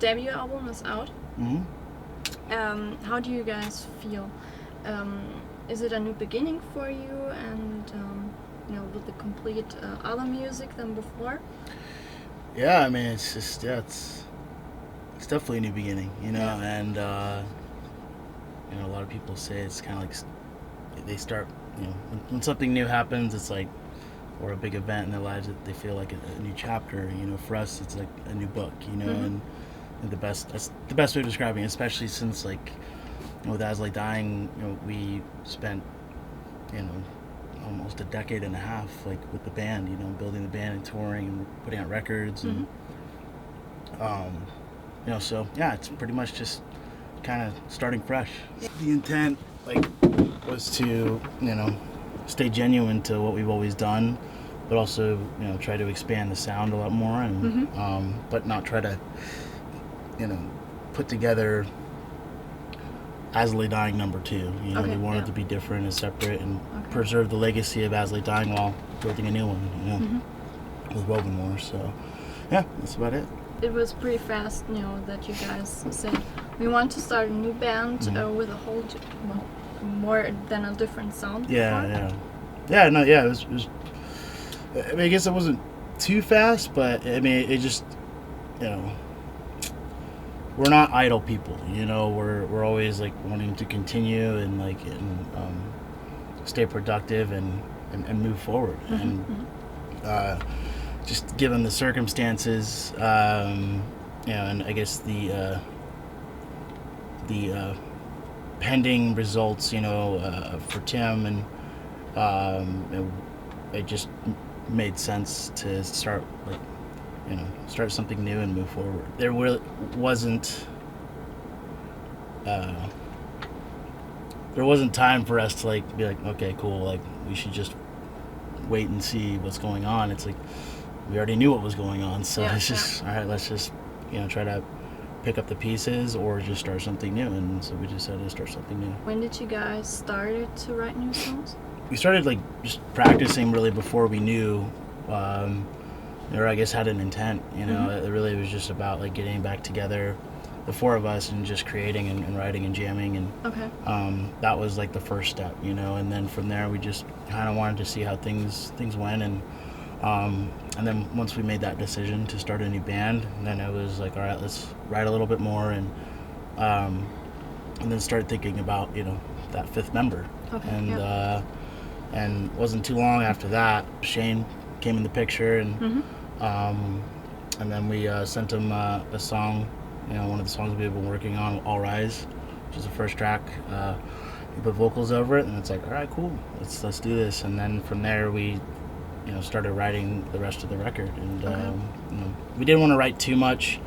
Debut album is out. Mm-hmm. How do you guys feel? Is it a new beginning for you, and with the complete other music than before? Yeah, I mean, it's just it's definitely a new beginning, and a lot of people say it's kind of like they start, when something new happens, it's like, or a big event in their lives, that they feel like a new chapter. For us, it's like a new book, and that's the best way of describing it, especially since, like, with As Lay Dying, we spent, almost a decade and a half, like, with the band, building the band and touring and putting out records, and so yeah, it's pretty much just kind of starting fresh. The intent, like, was to, stay genuine to what we've always done, but also, try to expand the sound a lot more, and but not try to, put together As Lay Dying #2. We wanted to be different and separate, and preserve the legacy of As Lay Dying while building a new one, with Wovenwar. So yeah, that's about it. It was pretty fast, that you guys said we want to start a new band with a whole, more than a different sound. Yeah. It was. I mean, I guess it wasn't too fast, but I mean, it just, we're not idle people. We're always, like, wanting to continue and, like, stay productive and move forward. And just given the circumstances, and I guess the pending results, for Tim, and it just made sense to start, like, start something new and move forward. There wasn't time for us to, like, be like, okay, cool, like, we should just wait and see what's going on. It's like we already knew what was going on, so it's just all right, let's just try to pick up the pieces or just start something new. And so we decided to start something new. When did you guys started to write new songs? We started, like, just practicing really before we knew, or I guess had an intent. It really was just about, like, getting back together, the four of us, and just creating and writing and jamming, and that was, like, the first step, and then from there we just kind of wanted to see how things went, and then once we made that decision to start a new band, then it was like, all right, let's write a little bit more, and then start thinking about that fifth member. And it wasn't too long after that, Shane came in the picture, and then we sent him a song, one of the songs we've been working on, All Rise, which is the first track. We put vocals over it, and it's like, all right, cool, let's do this. And then from there we started writing the rest of the record, and we didn't want to write too much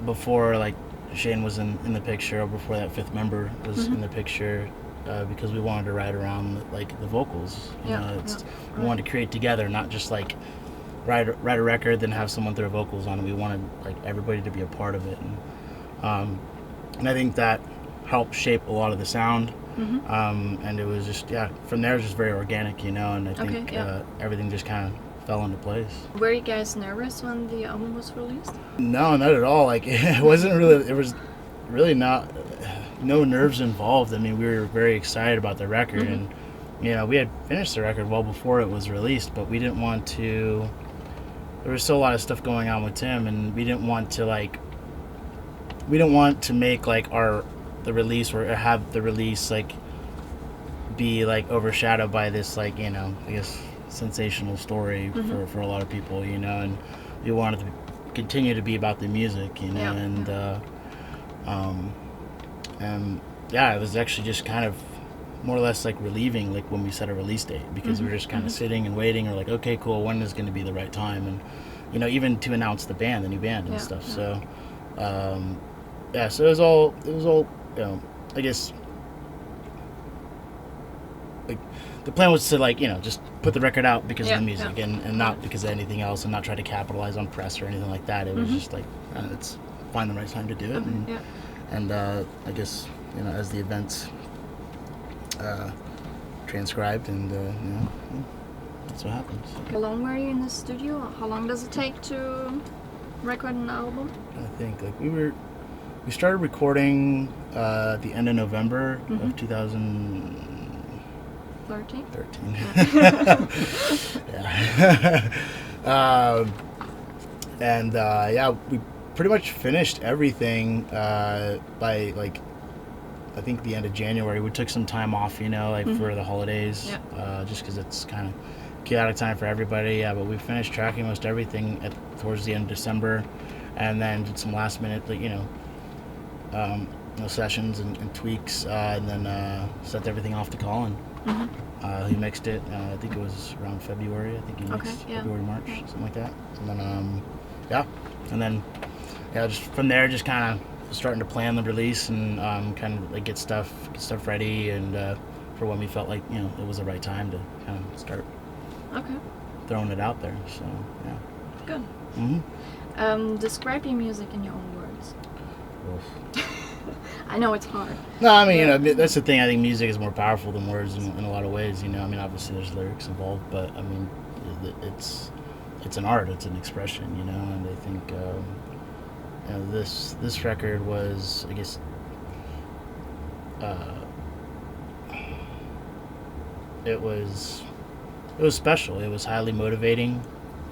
before, like, Shane was in the picture, or before that fifth member was in the picture, because we wanted to write around, like, the vocals. We wanted to create together, not just, like, write a record then have someone throw vocals on it. We wanted, like, everybody to be a part of it, and I think that helped shape a lot of the sound. And it was just, from there it was just very organic, and I think everything just kind of fell into place. Were you guys nervous when the album was released? No, not at all. Like, it was really not, no nerves involved. I mean, we were very excited about the record, and we had finished the record well before it was released, but we didn't want to, there was still a lot of stuff going on with Tim, and we didn't want to make, like, the release, or have the release, like, be, like, overshadowed by this, like, I guess sensational story for a lot of people, and we wanted to continue to be about the music, and it was actually just kind of more or less, like, relieving, like, when we set a release date, because we were just kind of sitting and waiting, or like, okay, cool, when is going to be the right time, and even to announce the new band and stuff. So so it was all I guess, like, the plan was to, like, just put the record out because of the music, and not because of anything else, and not try to capitalize on press or anything like that. It was just like, let's find the right time to do it, and I guess, as the events transcribed, and that's what happens. How long were you in the studio? How long does it take to record an album? I think like we started recording the end of November of 2013. 13? Yeah. And yeah, we pretty much finished everything by like I think the end of January. We took some time off, you know, like for the holidays, just because it's kind of chaotic time for everybody. Yeah, but we finished tracking most everything towards the end of December, and then did some last minute, like, you know, sessions and tweaks, and then sent everything off to Colin. He mixed it. I think it was around February. I think he mixed February, March, something like that. And then just from there, just kind of starting to plan the release and kind of like get stuff ready, and for when we felt like, you know, it was the right time to kind of start throwing it out there. So yeah. Good. Describe your music in your own words. I know it's hard. No, I mean, you know, that's the thing. I think music is more powerful than words in a lot of ways. You know, I mean, obviously there's lyrics involved, but I mean, it's an art. It's an expression. You know, and I think you know, this record was, I guess, it was special. It was highly motivating.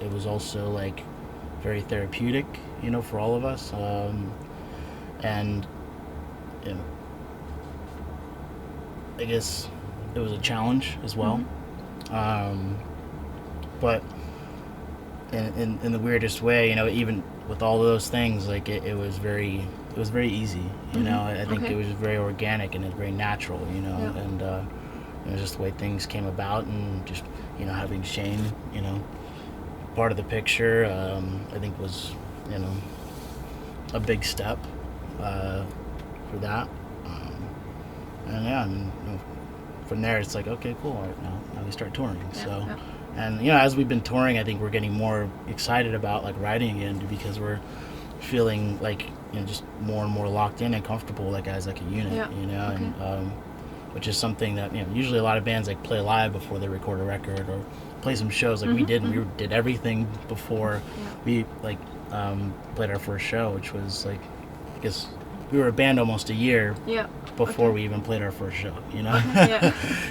It was also like very therapeutic, you know, for all of us. And you know, I guess it was a challenge as well. But in the weirdest way, you know, even with all of those things, like it was very easy, you know. I think it was very organic and it's very natural, you know. And it was just the way things came about, and just, you know, having Shane, you know, part of the picture, I think was, you know, a big step for that. And yeah, and, you know, from there it's like, okay, cool, all right, now we start touring. And you know, as we've been touring, I think we're getting more excited about like writing again, because we're feeling like, you know, just more and more locked in and comfortable, like as like a unit, you know. And which is something that, you know, usually a lot of bands like play live before they record a record or play some shows like we did. And we did everything before we like played our first show, which was like, I guess we were a band almost a year before we even played our first show, you know.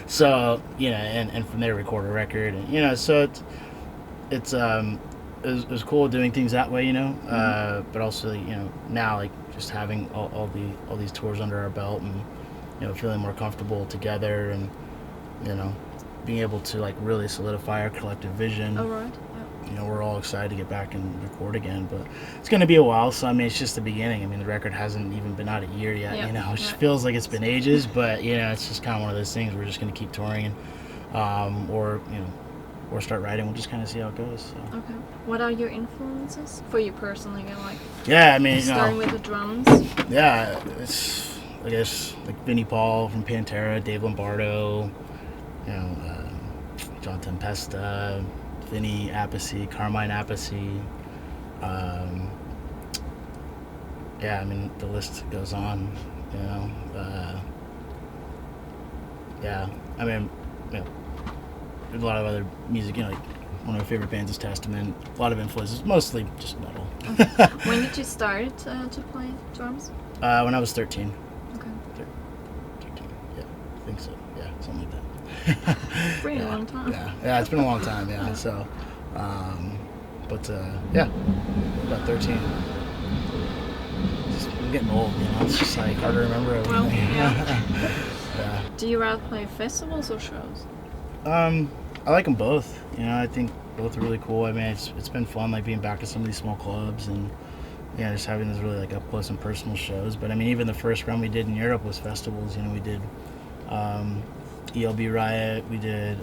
So, you know, and from there record a record, and, you know, so it was cool doing things that way, you know. But also, you know, now like just having all these tours under our belt, and, you know, feeling more comfortable together, and, you know, being able to like really solidify our collective vision. You know, we're all excited to get back and record again, but it's going to be a while. So I mean, it's just the beginning. I mean, the record hasn't even been out a year yet. You know, it just feels like it's been ages, but, you know, it's just kind of one of those things. We're just going to keep touring, or, you know, or start writing. We'll just kind of see how it goes. So. Okay. What are your influences for you personally? Like, I mean, starting with the drums. Yeah, it's, I guess, like Vinnie Paul from Pantera, Dave Lombardo, you know, John Tempesta, Vinny Appice, Carmine Appice. Yeah, I mean, the list goes on, you know. Yeah, I mean, you know, there's a lot of other music, you know, like one of my favorite bands is Testament. A lot of influences, mostly just metal. When did you start to play drums? When I was 13. Okay. 13, yeah, I think so. Yeah, something like that. Pretty long time. Yeah, it's been a long time. Yeah, so, but yeah, about 13. I'm getting old, you know. It's just like hard to remember everything. Well, yeah. Yeah. Do you rather play festivals or shows? I like them both. You know, I think both are really cool. I mean, it's been fun, like being back at some of these small clubs, and, yeah, just having these really like up close and personal shows. But I mean, even the first run we did in Europe was festivals. You know, we did ELB Riot, we did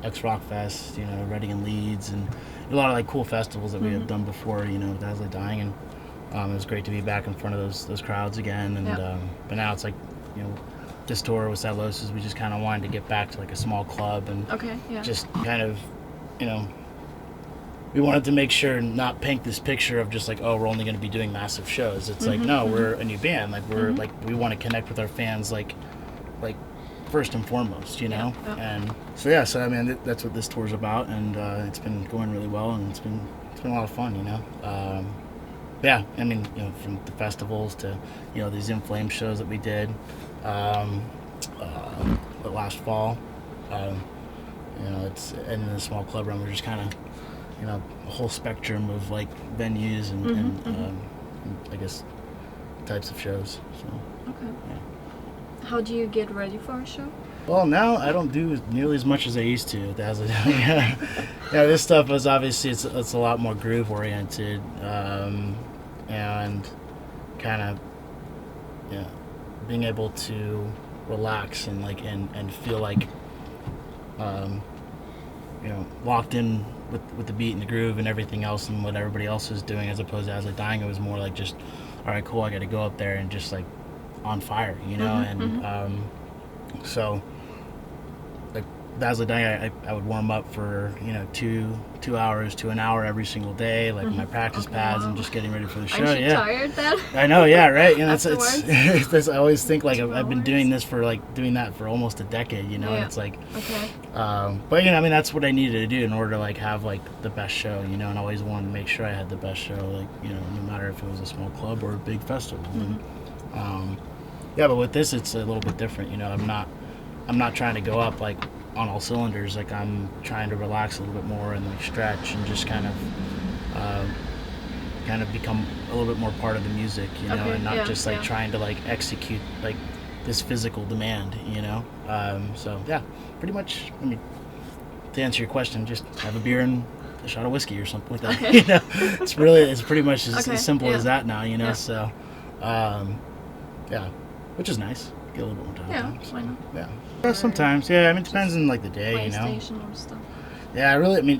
X Rock Fest, you know, Reading and Leeds, and a lot of like cool festivals that we had done before, you know, with Dazzling Dying, and it was great to be back in front of those crowds again. And but now it's like, you know, this tour with Satellosis, we just kind of wanted to get back to like a small club, and just kind of, you know, we wanted to make sure not paint this picture of just like, oh, we're only going to be doing massive shows. It's like, no, we're a new band. Like we're like, we want to connect with our fans, like first and foremost, you know. And so so I mean, that's what this tour's about, and it's been going really well, and it's been a lot of fun, you know. yeah, I mean, from the festivals to, these In Flame shows that we did last fall. Um, it's and in the small club room, we're just kind of, a whole spectrum of like venues and I guess types of shows. So, Okay. yeah. How do you get ready for a show? Well, now I don't do nearly as much as I used to. Yeah, this stuff is obviously it's a lot more groove oriented, and kind of, being able to relax and like and feel like, locked in with the beat and the groove and everything else and what everybody else was doing, as opposed to As I Dying. It was more like just, all right, cool, I got to go up there and just like on fire, so like As I Dying, I would warm up for 2 hours to an hour every single day, like my practice pads, and just getting ready for the show. Aren't you tired then? I know, yeah, right. Afterwards? I always think like I've been 2 doing this for doing that for almost a decade, and it's like, Okay. but I mean, that's what I needed to do in order to like have like the best show, and I always wanted to make sure I had the best show, like no matter if it was a small club or a big festival. And, yeah, but with this, it's a little bit different. I'm not trying to go up like on all cylinders. Like, I'm trying to relax a little bit more and like stretch and just kind of become a little bit more part of the music, Okay, and not yeah, just like yeah. trying to like execute like this physical demand, So yeah, pretty much. I mean, to answer your question, just have a beer and a shot of whiskey or something like that. Okay. It's pretty much Okay, as simple yeah. as that now, Yeah. So, yeah, which is nice. Get a little bit more time. Yeah, So, why not? yeah. Yeah, sometimes, yeah. I mean, it depends on like the day, PlayStation or stuff. Yeah, I really. I mean,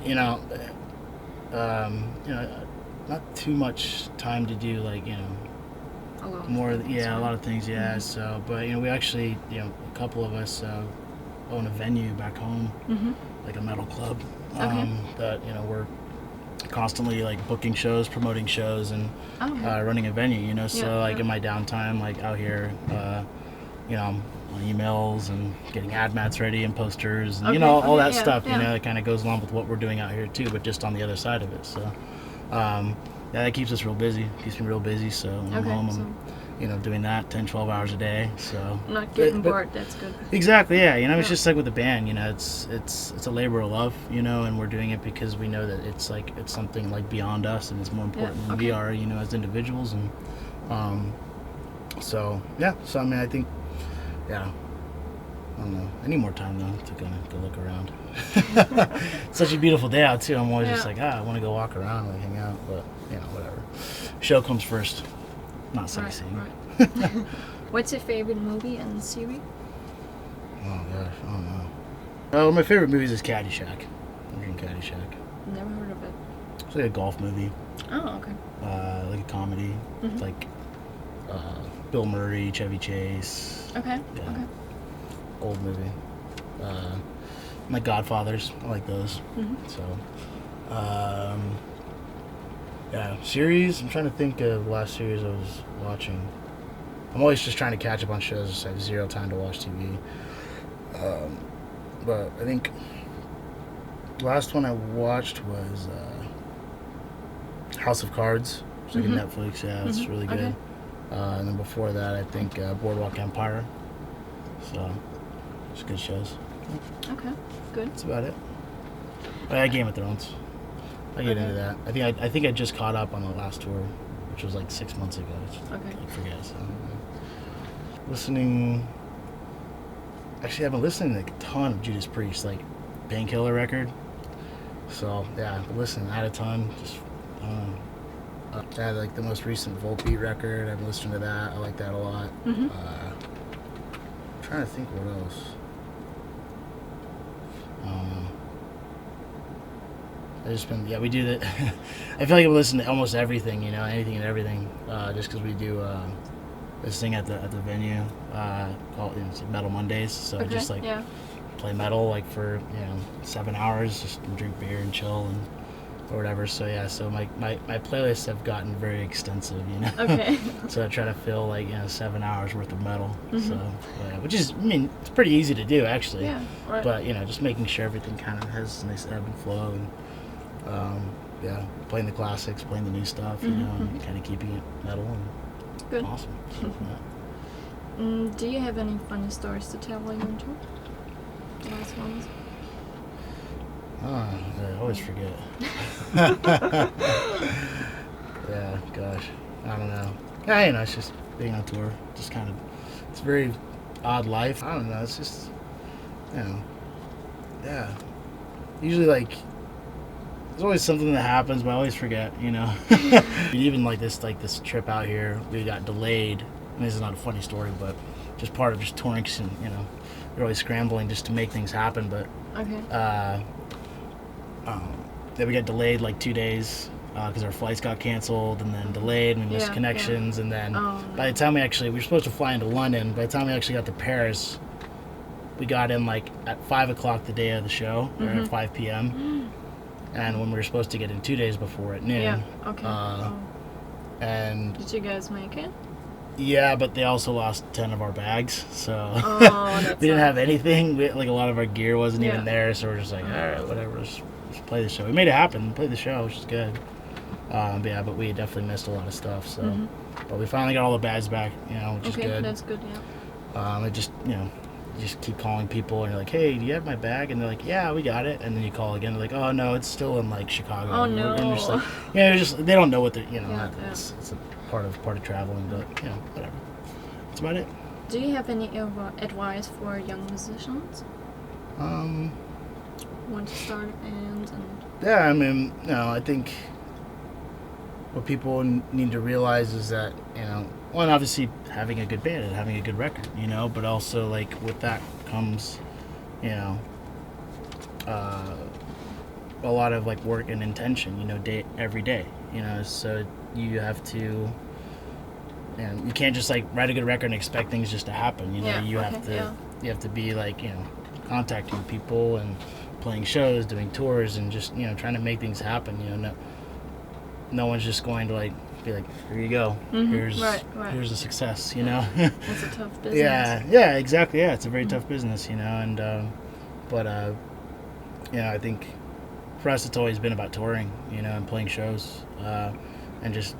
not too much time to do like A lot. more. Of things, Yeah, a right? lot of things. Yeah. So, but we actually, a couple of us own a venue back home, like a metal club. Okay. That we're constantly like booking shows, promoting shows, and Okay. running a venue. So Yeah, like yeah. in my downtime, like out here, I'm on emails and getting ad mats ready and posters and Okay, all okay, that yeah, stuff. yeah. That kind of goes along with what we're doing out here too, but just on the other side of it. So yeah, that keeps us real busy. Keeps me real busy. So when I'm Okay, home, so I'm doing that 10-12 hours a day. So not getting but- bored. That's good. Exactly, yeah. It's Yeah. just like with the band, it's a labor of love, and we're doing it because we know that it's something like beyond us, and it's more important than we okay. are, as individuals, and so yeah. So I mean, I think, yeah. I don't know. I need more time though to kind of go look around. It's such a beautiful day out too. I'm always just Yeah. like, I want to go walk around, like hang out, but whatever. Show comes first, not sightseeing. Right. What's your favorite movie and series? Oh gosh, I don't know. Oh, my favorite movies is Caddyshack. I'm in Caddyshack. Never heard of it. It's like a golf movie, Oh, okay. like a comedy, Mhm. like Bill Murray, Chevy Chase, Okay. Yeah. Okay. old movie. Like Godfathers, I like those. Mhm. So, yeah, series. I'm trying to think of the last series I was watching. I'm always just trying to catch up on shows. Just have zero time to watch TV. But I think the last one I watched was House of Cards. It's like Mhm. a Netflix. Yeah, it's Mhm. really good. Okay. And then before that, I think Boardwalk Empire. So, it's good shows. Okay. Good. That's about it. Oh, yeah, Game of Thrones. I get Okay. into that. I think I just caught up on the last tour, which was like 6 months ago. Okay. I forget. So, listening. Actually, I've been listening to like a ton of Judas Priest, like Painkiller record. So yeah, I've been listening to that a ton. Just I had like the most recent Volbeat record. I've been listening to that. I like that a lot. Mhm. I'm trying to think what else. I just been we do that. I feel like we listen to almost everything, anything and everything, just because we do this thing at the venue called it's Metal Mondays. So I Okay. just like Yeah. play metal like for 7 hours, just drink beer and chill and or whatever. So yeah, so my playlists have gotten very extensive, Okay. So I try to fill like 7 hours worth of metal. Mhm. So yeah, which is it's pretty easy to do actually. Yeah. Right. But just making sure everything kind of has a nice ebb and flow, and yeah, playing the classics, playing the new stuff, you know, and kind of keeping it metal and Good. awesome. Yeah. Do you have any funny stories to tell while you're on tour? The last ones. I always forget. Yeah, gosh, I don't know. Yeah, you know, it's just being on tour. Just kind of, it's a very odd life. I don't know. It's just, you know, yeah. Usually, like, there's always something that happens, but I always forget. You know, even like this trip out here, we got delayed. And this is not a funny story, but just part of just touring, and you know, you're always scrambling just to make things happen. But Okay. then we got delayed like 2 days because our flights got canceled and then delayed and we missed Yeah, connections. And then Oh, by the time we were supposed to fly into London. By the time we actually got to Paris, we got in like at 5 o'clock the day of the show, or at 5 p.m. And when we were supposed to get in 2 days before at noon. Yeah. Okay. And Did you guys make it? yeah, but they also lost 10 of our bags, so Oh, that's we didn't sad. have anything. Like a lot of our gear wasn't Yeah. even there, so we're just like, all right, whatever, let's play the show. We made it happen, played the show, which is good. But yeah, but we definitely missed a lot of stuff. So, but we finally got all the bags back, you know, which is Okay, good. that's good. Yeah. It just, you know, you just keep calling people and you're like, hey, do you have my bag? And they're like, yeah, we got it. And then you call again, they're like, oh no, it's still in like Chicago. Oh, And no. you're just like, yeah, they're just, they don't know what they're, you know, Yeah, it's a part of traveling, but you know, whatever. That's about it. Do you have any advice for young musicians who want to start a band? And Yeah, I mean, you know, I think what people need to realize is that, you know, one, obviously having a good band and having a good record, you know, but also like with that comes, you know, a lot of like work and intention, you know, every day, you know, so you have to, and you can't just like write a good record and expect things just to happen, you know. Yeah, You okay, have to yeah. you have to be like, you know, contacting people and playing shows, doing tours, and just, you know, trying to make things happen, you know. No one's just going to like be like, here you go, here's a success, you know. it's a tough business. Yeah, exactly. Yeah, it's a very tough business, you know. And but you know, I think for us it's always been about touring, you know, and playing shows, and just,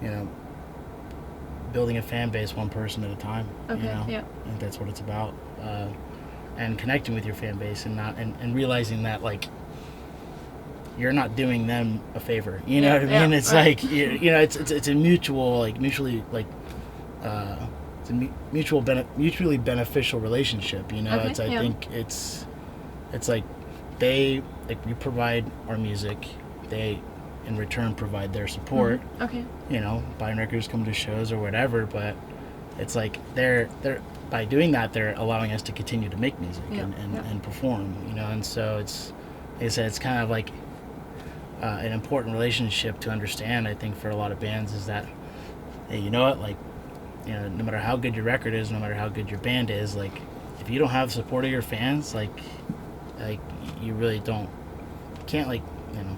you know, building a fan base one person at a time. Okay, You know? yeah. I think that's what it's about, and connecting with your fan base and not and realizing that like you're not doing them a favor. You know what I mean? Yeah, It's right. like you know, it's a mutual, like mutually like it's a mutually beneficial relationship. You know, Okay, I think it's like we provide our music, they in return provide their support. Okay. You know, buying records, coming to shows or whatever, but it's like they're by doing that they're allowing us to continue to make music and perform, you know. And so it's, like I said, it's kind of like an important relationship to understand, I think, for a lot of bands, is that, hey, you know what, like, you know, no matter how good your record is, no matter how good your band is, like, if you don't have support of your fans, like you really can't, like, you know,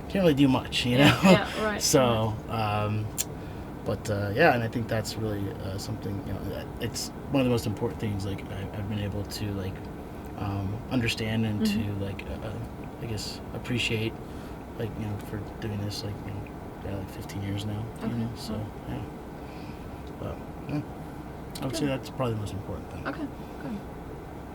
can't really do much, you know. Yeah, right. So but yeah, and I think that's really something, you know, it's one of the most important things, like I've been able to like understand and to like I guess appreciate, like, you know, for doing this, like, you know, yeah, like 15 years now, you know, so yeah. But yeah, I would say that's probably the most important thing. Okay, good.